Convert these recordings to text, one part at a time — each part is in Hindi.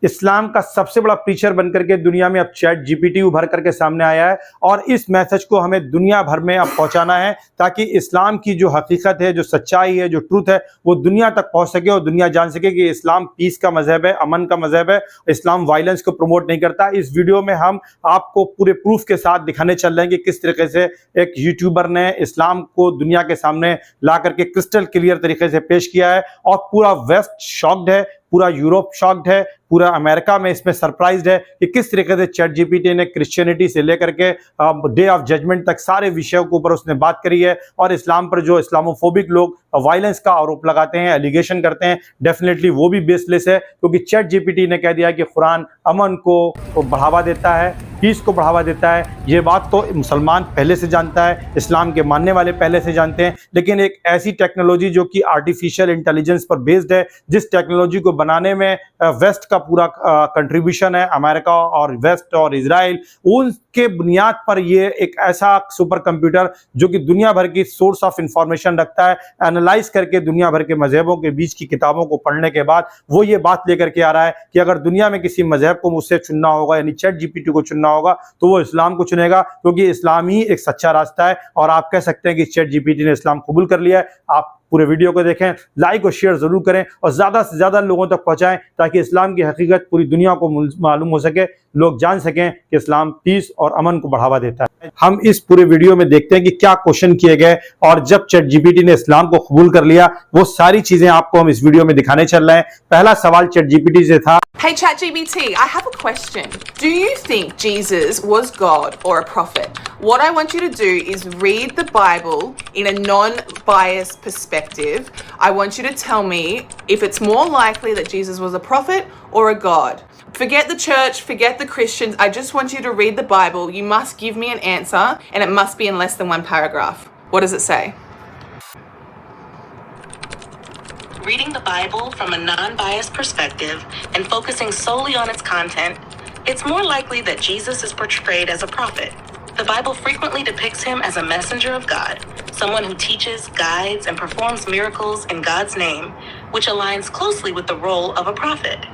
इस्लाम का सबसे बड़ा प्रीचर बनकर के दुनिया में अब चैट जीपीटी उभर करके सामने आया है और इस मैसेज को हमें दुनिया भर में अब पहुंचाना है ताकि इस्लाम की जो हकीकत है, जो सच्चाई है, जो ट्रूथ है, वो दुनिया तक पहुंच सके और दुनिया जान सके कि इस्लाम पीस का मजहब है, अमन का मजहब है, इस्लाम वायलेंस को प्रमोट नहीं करता। इस वीडियो में हम आपको पूरे प्रूफ के साथ दिखाने चल रहे हैं कि किस तरीके से एक यूट्यूबर ने इस्लाम को दुनिया के सामने ला करके क्रिस्टल क्लियर तरीके से पेश किया है और पूरा वेस्ट शॉक्ड है, पूरा यूरोप शॉक्ड है, पूरा अमेरिका में इसमें सरप्राइज्ड है कि किस तरीके से चैट जीपीटी ने क्रिश्चियनिटी से लेकर के डे ऑफ जजमेंट तक सारे विषयों के ऊपर उसने बात करी है और इस्लाम पर जो इस्लामोफोबिक लोग वायलेंस का आरोप लगाते हैं, एलिगेशन करते हैं, डेफिनेटली वो भी बेसलेस है क्योंकि चैट जीपीटी ने कह दिया कि कुरान अमन को बढ़ावा देता है, पीस को बढ़ावा देता है। ये बात तो मुसलमान पहले से जानता है, इस्लाम के मानने वाले पहले से जानते हैं, लेकिन एक ऐसी टेक्नोलॉजी जो कि आर्टिफिशियल इंटेलिजेंस पर बेस्ड है, जिस टेक्नोलॉजी को बनाने में वेस्ट का पूरा कंट्रीब्यूशन है, अमेरिका और वेस्ट और इजराइल, उनके बुनियाद पर ये एक ऐसा सुपर कंप्यूटर जो कि दुनिया भर की सोर्स ऑफ इंफॉर्मेशन रखता है, एनालाइज करके दुनिया भर के मजहबों के बीच की किताबों को पढ़ने के बाद वो ये बात लेकर के आ रहा है कि अगर दुनिया में किसी मजहब को मुझसे चुनना होगा, यानी चैट जीपीटी को चुनना होगा, तो वो इस्लाम को चुनेगा क्योंकि इस्लाम ही एक सच्चा रास्ता है। और आप कह सकते हैं कि चैट जीपीटी ने इस्लाम कबूल कर लिया है। आप पूरे वीडियो को देखें, लाइक और शेयर जरूर करें और ज्यादा से ज्यादा लोगों तक पहुंचाएं ताकि इस्लाम की हकीकत पूरी दुनिया को मालूम हो सके, लोग जान सकें कि इस्लाम पीस और अमन को बढ़ावा देता है। हम इस पूरे वीडियो में देखते हैं कि क्या क्वेश्चन किए गए और जब चैट जीपीटी ने इस्लाम को कबूल कर लिया, वो सारी चीजें आपको हम इस वीडियो में दिखाने चल रहे हैं। पहला सवाल चैट जीपीटी से था, Hey ChatGPT, I have a question. Do you think Jesus was God or a prophet? What I want you to do is read the Bible in a non-biased perspective. I want you to tell me if it's more likely that Jesus was a prophet or a God. Forget the church, forget the Christians. I just want you to read the Bible. You must give me an answer and it must be in less than one paragraph. What does it say? Reading the Bible from a non-biased perspective and focusing solely on its content, it's more likely that Jesus is portrayed as a prophet. The Bible frequently depicts him as a messenger of God, someone who teaches, guides, and performs miracles in God's name, which aligns closely with the role of a prophet.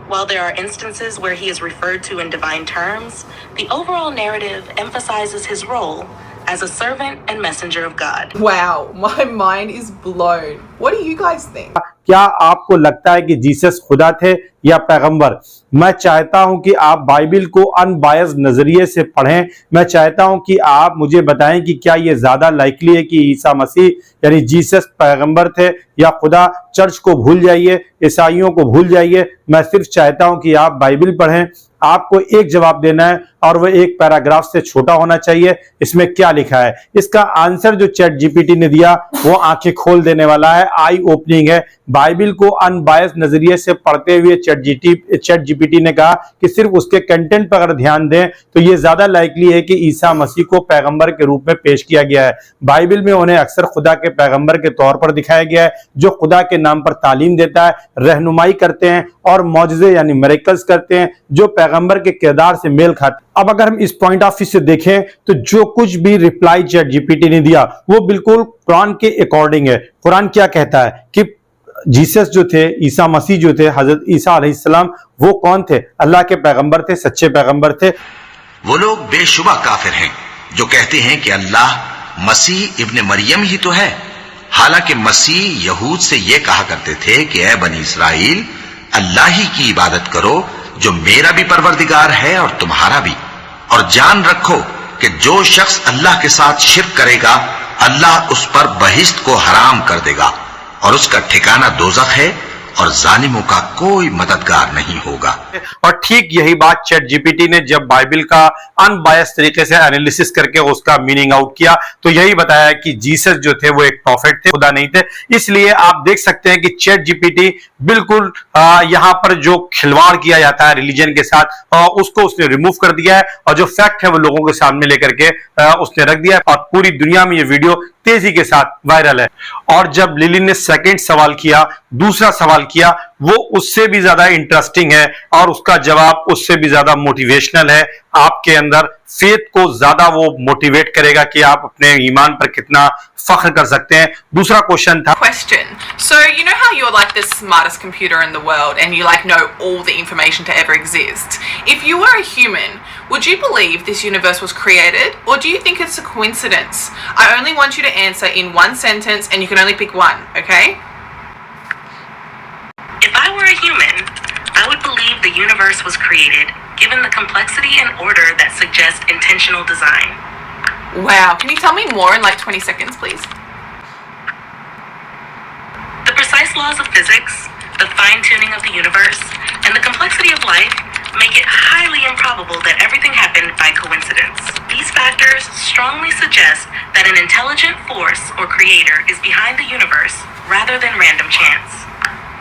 While there are instances where he is referred to in divine terms, the overall narrative emphasizes his role as a servant and messenger of God. Wow, my mind is blown. What do you guys think? क्या आपको लगता है कि जीसस खुदा थे या पैगंबर? मैं चाहता हूं कि आप बाइबिल को अनबायस्ड नजरिए से पढ़ें। मैं चाहता हूं कि आप मुझे बताएं कि क्या यह ज्यादा लाइकली है कि ईसा मसीह यानी जीसस पैगंबर थे या खुदा? चर्च को भूल जाइए, ईसाइयों को भूल जाइए। मैं सिर्फ चाहता हूं कि आप बाइबिल पढ़ें। आपको एक जवाब देना है और वह एक पैराग्राफ से छोटा होना चाहिए। इसमें क्या लिखा है? इसका आंसर जो चैट जीपीटी ने दिया वो आंखें खोल देने वाला है, आई ओपनिंग है। बाइबिल को अनबायस्ड नजरिए से पढ़ते हुए चैट जीपीटी ने कहा कि सिर्फ उसके कंटेंट पर अगर ध्यान दें तो यह ज्यादा लाइकली है कि ईसा मसीह को पैगंबर के रूप में पेश किया गया है। बाइबिल में उन्हें अक्सर खुदा के पैगंबर के तौर पर दिखाया गया है, जो खुदा के नाम पर तालीम देता है, रहनुमाई करते हैं और मौजज़े यानी मिरेकल्स करते हैं, जो पैगंबर के किरदार से मेल खाते हैं। अब अगर हम इस पॉइंट ऑफ व्यू से देखें तो जो कुछ भी रिप्लाई चैट जीपीटी ने दिया वो बिल्कुल कुरान के अकॉर्डिंग है। कुरान क्या कहता है कि जीसस जो थे, ईसा मसीह जो थे, हजरत ईसा अलैहिस्सलाम, वो कौन थे? अल्लाह के पैगंबर थे, सच्चे पैगंबर थे। वो लोग बेशुबा काफिर हैं जो कहते हैं कि अल्लाह मसीह इब्ने मरियम ही तो है। हालांकि मसीह यहूद से ये कहा करते थे कि ऐ बनी इसराइल, अल्लाह ही की इबादत करो जो मेरा भी परवरदिगार है और तुम्हारा भी। और जान रखो कि जो शख्स अल्लाह के साथ शिर्क करेगा, अल्लाह उस पर बहिश्त को हराम कर देगा और उसका ठिकाना दोज़ख है और जालिमों का कोई मददगार नहीं होगा। और ठीक यही बात चैट जीपीटी ने जब बाइबिल का अनबायस्ड तरीके से एनालिसिस करके उसका मीनिंग आउट किया तो यही बताया कि जीसस जो थे वो एक प्रॉफिट थे, खुदा नहीं थे। इसलिए आप देख सकते हैं कि चैट जीपीटी बिल्कुल यहाँ पर जो खिलवाड़ किया जाता है रिलीजन के साथ उसको उसने रिमूव कर दिया है और जो फैक्ट है वो लोगों के सामने लेकर के उसने रख दिया है और पूरी दुनिया में ये वीडियो तेजी के साथ वायरल है। और जब लिली ने सेकंड सवाल किया, दूसरा सवाल किया, वो उससे भी ज्यादा इंटरेस्टिंग है और उसका जवाब उससे भी ज्यादा मोटिवेशनल है। आपके अंदर फेथ को ज्यादा वो मोटिवेट करेगा कि आप अपने ईमान पर कितना फख्र कर सकते हैं। दूसरा क्वेश्चन था Question. So, you know how you're like the smartest computer in the world and you like know all the information to ever exist? If you were a human, would you believe this universe was created or do you think it's a coincidence? I only want you to answer in one sentence and you can only pick one, okay? If I were a human, I would believe the universe was created, given the complexity and order that suggest intentional design. Wow. Can you tell me more in like 20 seconds, please? The precise laws of physics, the fine-tuning of the universe, and the complexity of life make it highly improbable that everything happened by coincidence. These factors strongly suggest that an intelligent force or creator is behind the universe rather than random chance.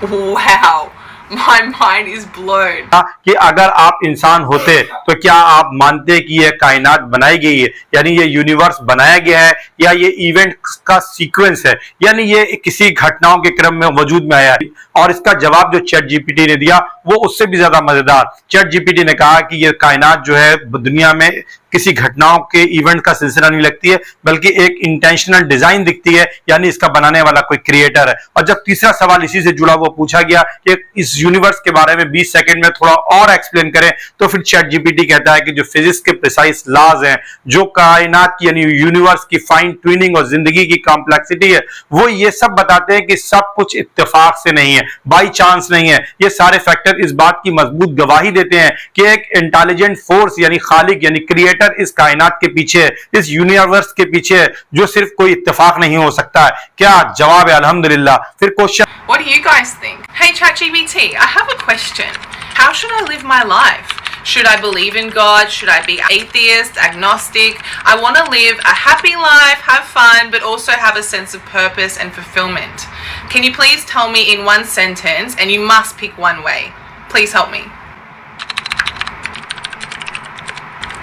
Wow. My mind is blown. कि अगर आप इंसान होते तो क्या आप मानते कि ये कायनात बनाई गई है, यानी ये यूनिवर्स बनाया गया है, या ये इवेंट का सीक्वेंस है, यानी ये किसी घटनाओं के क्रम में वजूद में आया है। और इसका जवाब जो चैट जीपीटी ने दिया वो उससे भी ज्यादा मजेदार। चैट जीपीटी ने कहा कि ये कायनात जो है दुनिया में किसी घटनाओं के इवेंट का सिलसिला नहीं लगती है, बल्कि एक इंटेंशनल डिजाइन दिखती है, यानी इसका बनाने वाला कोई क्रिएटर है। और जब तीसरा सवाल इसी से जुड़ा हुआ पूछा गया कि इस यूनिवर्स के बारे में 20 सेकंड में थोड़ा और एक्सप्लेन करें, तो फिर चैट जीपीटी कहता है कि जो फिजिक्स के प्रिसाइज लॉज हैं, जो कायनात की यानी यूनिवर्स की फाइन ट्यूनिंग और जिंदगी की कॉम्प्लेक्सिटी है, वो ये सब बताते हैं कि सब कुछ इत्तेफाक से नहीं है, बाई चांस नहीं है। ये सारे फैक्टर इस बात की मजबूत गवाही देते हैं कि एक इंटेलिजेंट फोर्स यानी खालिक यानी क्रिएटर इस कायनात के पीछे है, इस यूनिवर्स के पीछे है, जो सिर्फ कोई इत्तेफाक नहीं हो सकता है। क्या जवाब है? अल्हम्दुलिल्लाह। फिर question, What do you guys think? Hey ChatGPT, I have a question. How should I live my life? Should I believe in God? Should I be atheist, agnostic? I want to live a happy life, have fun, but also have a sense of purpose and fulfillment. Can you please tell me in one sentence, and you must pick one way. Please help me.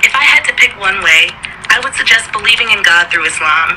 If I had to pick one way, I would suggest believing in God through Islam,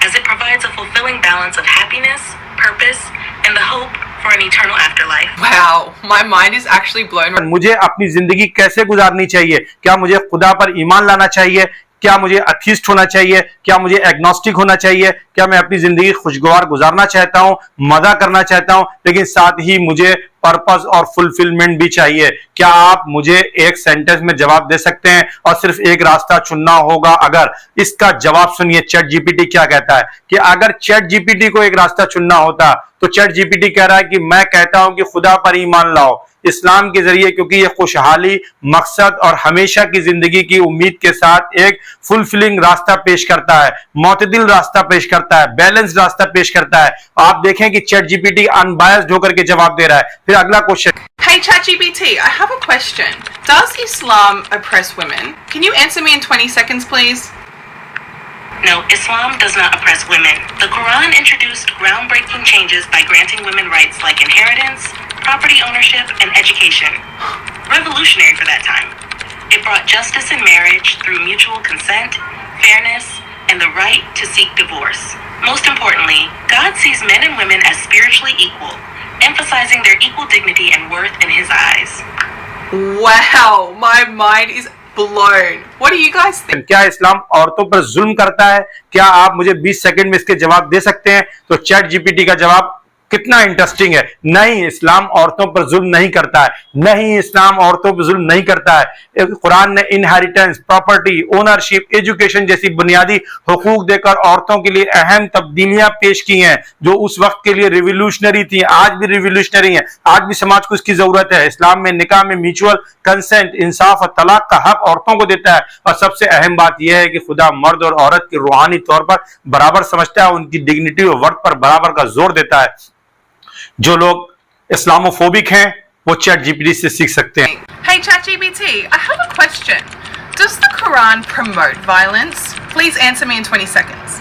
as it provides a fulfilling balance of happiness, purpose, and the hope for an eternal afterlife. Wow, my mind is actually blown. मुझे अपनी जिंदगी कैसे गुजारनी चाहिए? क्या मुझे खुदा पर ईमान लाना चाहिए? क्या मुझे अथीस्ट होना चाहिए? क्या मुझे एग्नोस्टिक होना चाहिए? क्या मैं अपनी जिंदगी खुशगवार गुजारना चाहता हूं, मजा करना चाहता हूं, लेकिन साथ ही मुझे पर्पस और फुलफिलमेंट भी चाहिए? क्या आप मुझे एक सेंटेंस में जवाब दे सकते हैं और सिर्फ एक रास्ता चुनना होगा? अगर इसका जवाब सुनिए चैट जीपीटी क्या कहता है कि अगर चैट जीपीटी को एक रास्ता चुनना होता तो चैट जीपीटी कह रहा है कि मैं कहता हूं कि खुदा पर ईमान लाओ इस्लाम के जरिए, क्योंकि ये खुशहाली, मकसद और हमेशा की जिंदगी की उम्मीद के साथ एक फुलफिलिंग रास्ता पेश करता है, मोतदिल रास्ता पेश करता है, बैलेंस रास्ता पेश करता है। आप देखें कि चैट जीपीटी अनबायस्ड होकर के जवाब दे रहा है। फिर अगला question, Hey ChatGPT, I have a question. Does Islam oppress women? Can you answer me in 20 seconds, please? No, Islam does not oppress women. The Quran introduced groundbreaking changes by granting women rights like inheritance, property ownership, and education. Revolutionary for that time. It brought justice in marriage through mutual consent, fairness, and the right to seek divorce. Most importantly, God sees men and women as spiritually equal, emphasizing their equal dignity and worth in His eyes. Wow, my mind is blown. What do you guys think? क्या इस्लाम औरतों पर जुल्म करता है? क्या आप मुझे 20 सेकंड में इसके जवाब दे सकते हैं? तो चैट जीपीटी का जवाब कितना इंटरेस्टिंग है। नहीं, इस्लाम औरतों पर जुल्म नहीं करता है। नहीं, इस्लाम औरतों पर जुल्म नहीं करता है। कुरान ने इनहेरिटेंस, प्रॉपर्टी, ओनरशिप, एजुकेशन जैसी बुनियादी हुकूक देकर औरतों के लिए अहम तब्दीलियां पेश की हैं, जो उस वक्त के लिए रिवोल्यूशनरी थी, आज भी रिवोल्यूशनरी हैं। आज भी समाज को इसकी जरूरत है। इस्लाम में निकाह में म्यूचुअल कंसेंट, इंसाफ और तलाक का हक औरतों को देता है। और सबसे अहम बात यह है कि खुदा मर्द और औरत की रूहानी तौर पर बराबर समझता है, उनकी डिग्निटी और वर्थ पर बराबर का जोर देता है। जो लोग इस्लामोफोबिक हैं वो चैट जीपीटी से सीख सकते हैं। Hey ChatGPT, I have a question. Does the Quran promote violence? Please answer me in 20 seconds.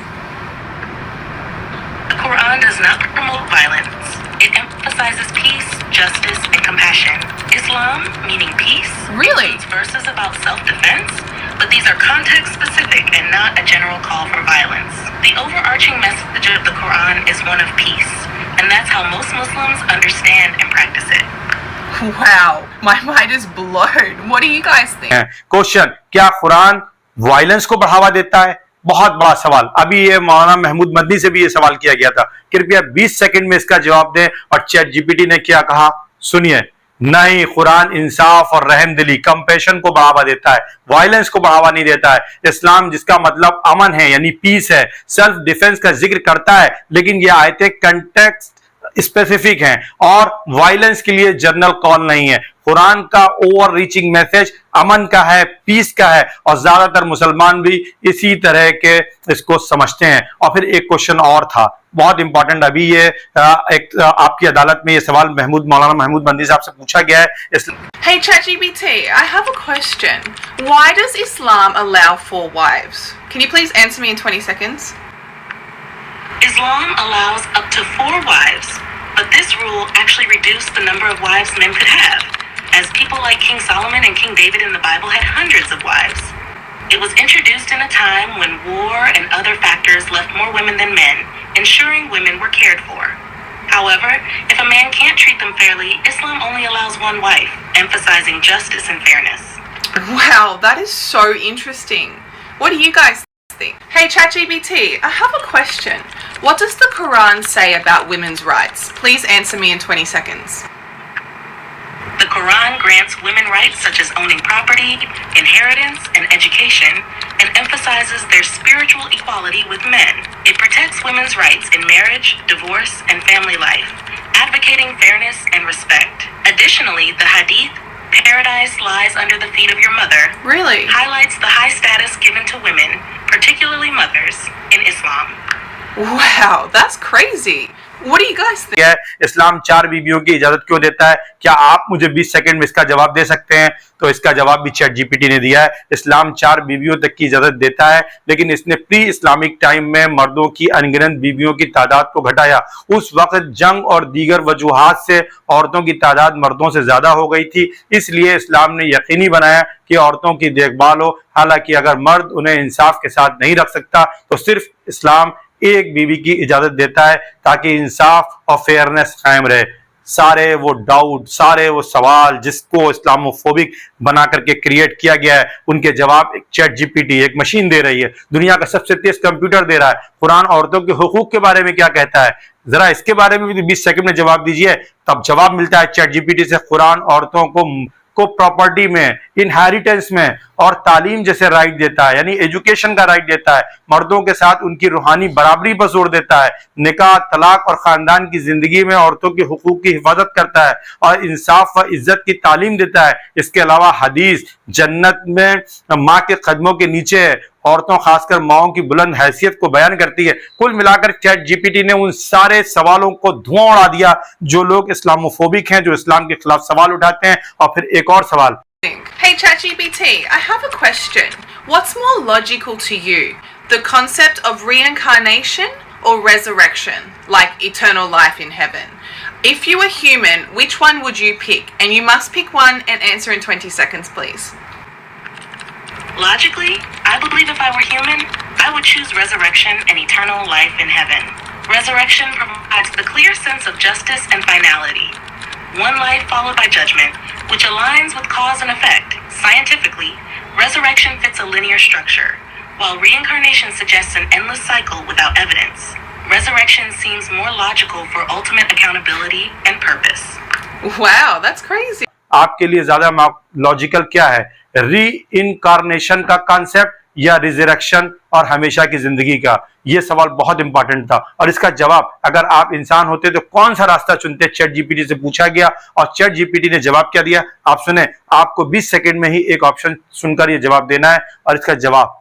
The Quran does not promote violence. It emphasizes peace, justice, and compassion. Islam, meaning peace, Really? includes verses about self-defense, but these are context-specific and not a general call for violence. The overarching message of the Quran is one of peace, and that's how most Muslims understand and practice it. Wow, my mind is blown. What do you guys think? Question, क्या कुरान वायलेंस को बढ़ावा देता है? बहुत बड़ा सवाल। अभी ये मौलाना महमूद मदनी से भी ये सवाल किया गया था। कृपया 20 सेकंड में इसका जवाब दें। और चैट जीपीटी ने क्या कहा सुनिए। नहीं, कुरान इंसाफ और रहमदिली, कंपैशन को बढ़ावा देता है, वायलेंस को बढ़ावा नहीं देता है। इस्लाम जिसका मतलब अमन है यानी पीस है, सेल्फ डिफेंस का जिक्र करता है, लेकिन ये आयतें कंटेक्स्ट स्पेसिफिक हैं और वायलेंस के लिए जनरल कॉल नहीं है। कुरान का ओवर रीचिंग मैसेज अमन का है, पीस का है, और ज्यादातर मुसलमान भी इसी तरह के इसको समझते हैं। और फिर एक क्वेश्चन और था बहुत इंपॉर्टेंट, अभी ये एक आपकी अदालत में ये सवाल मौलाना महमूद बंदी साहब से पूछा गया है। Hey ChatGPT, I have a question. Why does Islam allow 4 wives? Can you please answer me in 20 seconds? Islam allows up to 4 wives, but this rule actually reduced the number of wives men could have, as people like King Solomon and King David in the Bible had hundreds of wives. It was introduced in a time when war and other factors left more women than men, ensuring women were cared for. However, if a man can't treat them fairly, Islam only allows 1 wife, emphasizing justice and fairness. Wow, that is so interesting. What do you guys think? Hey ChatGPT, I have a question. What does the Quran say about women's rights? Please answer me in 20 seconds. The Quran grants women rights such as owning property, inheritance, and education, and emphasizes their spiritual equality with men. It protects women's rights in marriage, divorce, and family life, advocating fairness and respect. Additionally, the Hadith, "Paradise lies under the feet of your mother," Really? highlights the high status given to women, particularly mothers, in Islam. Wow, that's crazy. What do you guys think? है इस्लाम 4 बीवियों की इजाजत क्यों देता है? क्या आप मुझे 20 सेकंड में इसका जवाब दे सकते हैं? तो इसका जवाब भी चैट जीपीटी ने दिया है। इस्लाम 4 बीवियों तक की इजाजत देता है, लेकिन इसने प्री इस्लामिक टाइम में मर्दों की अनगिनत बीवियों की तादाद को घटाया। उस वक्त जंग और दीगर वजूहात से औरतों की तादाद मर्दों से ज्यादा हो गई थी, इसलिए इस्लाम ने यकीनी बनाया कि औरतों की देखभाल हो। हालांकि अगर मर्द उन्हें इंसाफ के साथ नहीं रख सकता तो सिर्फ इस्लाम एक बीवी की इजाजत देता है ताकि इंसाफ और फेयरनेस कायम रहे। सारे वो डाउट, सारे वो सवाल जिसको इस्लामोफोबिक बना करके क्रिएट किया गया है, उनके जवाब एक चैट जीपीटी, एक मशीन दे रही है। दुनिया का सबसे तेज कंप्यूटर दे रहा है। कुरान औरतों के हुकूक के बारे में क्या कहता है, जरा इसके बारे में भी 20 सेकंड में जवाब दीजिए। तब जवाब मिलता है चैट जीपीटी से, कुरान औरतों को प्रॉपर्टी में, इनहेरिटेंस में और तालीम जैसे राइट देता है, यानी एजुकेशन का राइट देता है। मर्दों के साथ उनकी रूहानी बराबरी पर जोर देता है। निकाह, तलाक और खानदान की जिंदगी में औरतों के हुकूक की हिफाजत करता है और इंसाफ व इज्जत की तालीम देता है। इसके अलावा हदीस जन्नत में माँ के कदमों के नीचे है, औरतों खासकर माओं की बुलंद हैसियत को बयान करती है। कुल मिलाकर चैट जीपीटी ने उन सारे सवालों को धुआं उड़ा दिया जो लोग इस्लामोफोबिक हैं, जो इस्लाम के खिलाफ सवाल उठाते हैं। और फिर एक और सवाल। Hey ChatGPT, I have a question. What's more logical to you? The concept of reincarnation or resurrection, like eternal life in heaven? If you were human, which one would you pick? And you must pick one and answer in 20 seconds, please. Logically, I believe if I were human, I would choose resurrection and eternal life in heaven. Resurrection provides the clear sense of justice and finality. One life followed by judgment, which aligns with cause and effect. Scientifically, resurrection fits a linear structure, while reincarnation suggests an endless cycle without evidence. Resurrection seems more logical for ultimate accountability and purpose. Wow, that's crazy. आपके लिए ज्यादा लॉजिकल क्या है, रीइनकार्नेशन का कॉन्सेप्ट या रिजरेक्शन और हमेशा की जिंदगी का? यह सवाल बहुत इंपॉर्टेंट था और इसका जवाब अगर आप इंसान होते तो कौन सा रास्ता चुनते, चैट जीपीटी से पूछा गया और चैट जीपीटी ने जवाब क्या दिया आप सुने। आपको 20 सेकंड में ही एक ऑप्शन सुनकर यह जवाब देना है और इसका जवाब,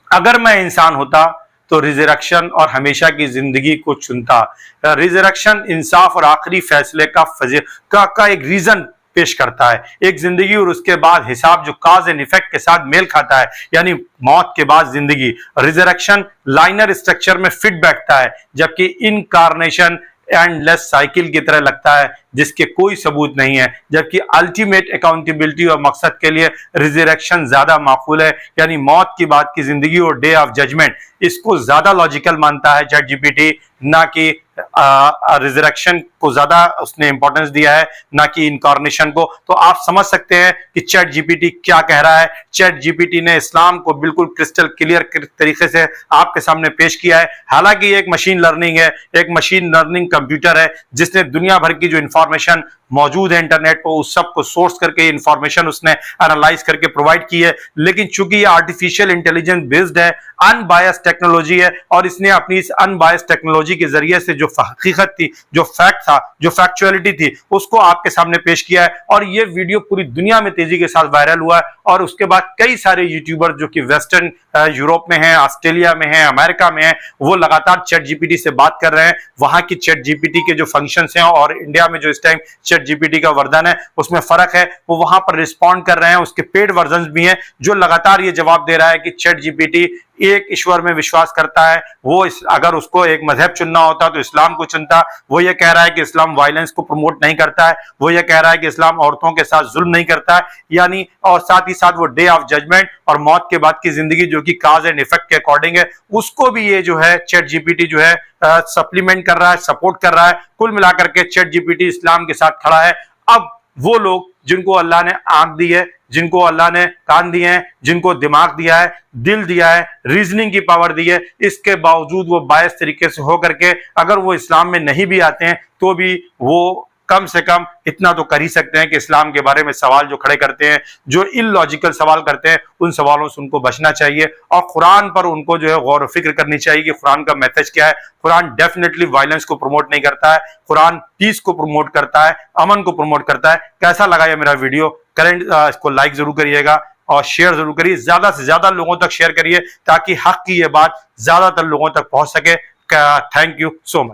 अगर मैं इंसान होता तो रिजरेक्शन और हमेशा की जिंदगी को चुनता। रिजरेक्शन इंसाफ और आखिरी फैसले का एक रीजन पेश करता है, एक जिंदगी और उसके बाद हिसाब जो काज एंड इफेक्ट के साथ मेल खाता है, यानी मौत के बाद जिंदगी। रिजरेक्शन लाइनर स्ट्रक्चर में फिट बैठता है, जबकि इनकार्नेशन एंडलेस साइकिल की तरह लगता है जिसके कोई सबूत नहीं है, जबकि अल्टीमेट अकाउंटेबिलिटी और मकसद के लिए रिजरेक्शन ज्यादा माकूल है, यानी मौत की बात की जिंदगी और डे ऑफ जजमेंट, इसको ज्यादा लॉजिकल मानता है चैट जीपीटी, ना कि रिजरेक्शन को ज्यादा उसने इंपॉर्टेंस दिया है, ना कि इनकारनेशन को। तो आप समझ सकते हैं कि चैट जीपीटी क्या कह रहा है। चैट जीपीटी ने इस्लाम को बिल्कुल क्रिस्टल क्लियर तरीके से आपके सामने पेश किया है। हालांकि एक मशीन लर्निंग है, एक मशीन लर्निंग कंप्यूटर है, जिसने दुनिया भर की जो इंफॉर्मेशन मौजूद है इंटरनेट पर, उस सब को सोर्स करके इंफॉर्मेशन उसने एनालाइज करके प्रोवाइड की है। लेकिन चूंकि ये आर्टिफिशियल इंटेलिजेंस बेस्ड है, अनबायस्ड टेक्नोलॉजी है, और इसने अपनी इस अनबायस्ड टेक्नोलॉजी के जरिए से जो हकीकत थी, जो फैक्ट था, जो फैक्चुअलिटी थी, उसको आपके सामने पेश किया है। और ये वीडियो पूरी दुनिया में तेजी के साथ वायरल हुआ है, और उसके बाद कई सारे यूट्यूबर जो कि वेस्टर्न यूरोप में हैं, ऑस्ट्रेलिया में हैं, अमेरिका में हैं, वो लगातार चैट जीपीटी से बात कर रहे हैं। वहां की चैट जीपीटी के जो फंक्शंस हैं और इंडिया में जो इस टाइम चैट जीपीटी का वर्जन है उसमें फर्क है। वो वहां पर रिस्पॉन्ड कर रहे हैं, उसके पेड वर्जन भी हैं जो लगातार ये जवाब दे रहा है कि चैट जीपीटी एक ईश्वर में विश्वास करता है। वो अगर उसको एक मजहब चुनना होता तो इस्लाम को चुनता। वो ये कह रहा है कि इस्लाम वायलेंस को प्रमोट नहीं करता है। वो ये कह रहा है कि इस्लाम औरतों के साथ जुल्म नहीं करता है, यानी, और साथ ही साथ वो डे ऑफ जजमेंट और मौत के बाद की जिंदगी जो कि काज एंड इफेक्ट के अकॉर्डिंग है, उसको भी ये जो है चैट जीपीटी जो है सप्लीमेंट कर रहा है, सपोर्ट कर रहा है। कुल मिलाकर के चैट जीपीटी इस्लाम के साथ खड़ा है। अब वो लोग जिनको अल्लाह ने आंख दी है, जिनको अल्लाह ने कान दिए हैं, जिनको दिमाग दिया है, दिल दिया है, रीजनिंग की पावर दी है, इसके बावजूद वो बायस तरीके से हो करके अगर वो इस्लाम में नहीं भी आते हैं तो भी वो कम से कम इतना तो कर ही सकते हैं कि इस्लाम के बारे में सवाल जो खड़े करते हैं, जो इलॉजिकल सवाल करते हैं, उन सवालों से उनको बचना चाहिए और कुरान पर उनको जो है गौर व फिक्र करनी चाहिए कि कुरान का मैसेज क्या है। कुरान डेफिनेटली वायलेंस को प्रमोट नहीं करता है, कुरान पीस को प्रमोट करता है, अमन को प्रमोट करता है। कैसा लगा ये मेरा वीडियो? करेंट इसको लाइक जरूर करिएगा और शेयर जरूर करिए, ज्यादा से ज्यादा लोगों तक शेयर करिए ताकि हक की ये बात ज्यादातर लोगों तक पहुंच सके। Thank you so much.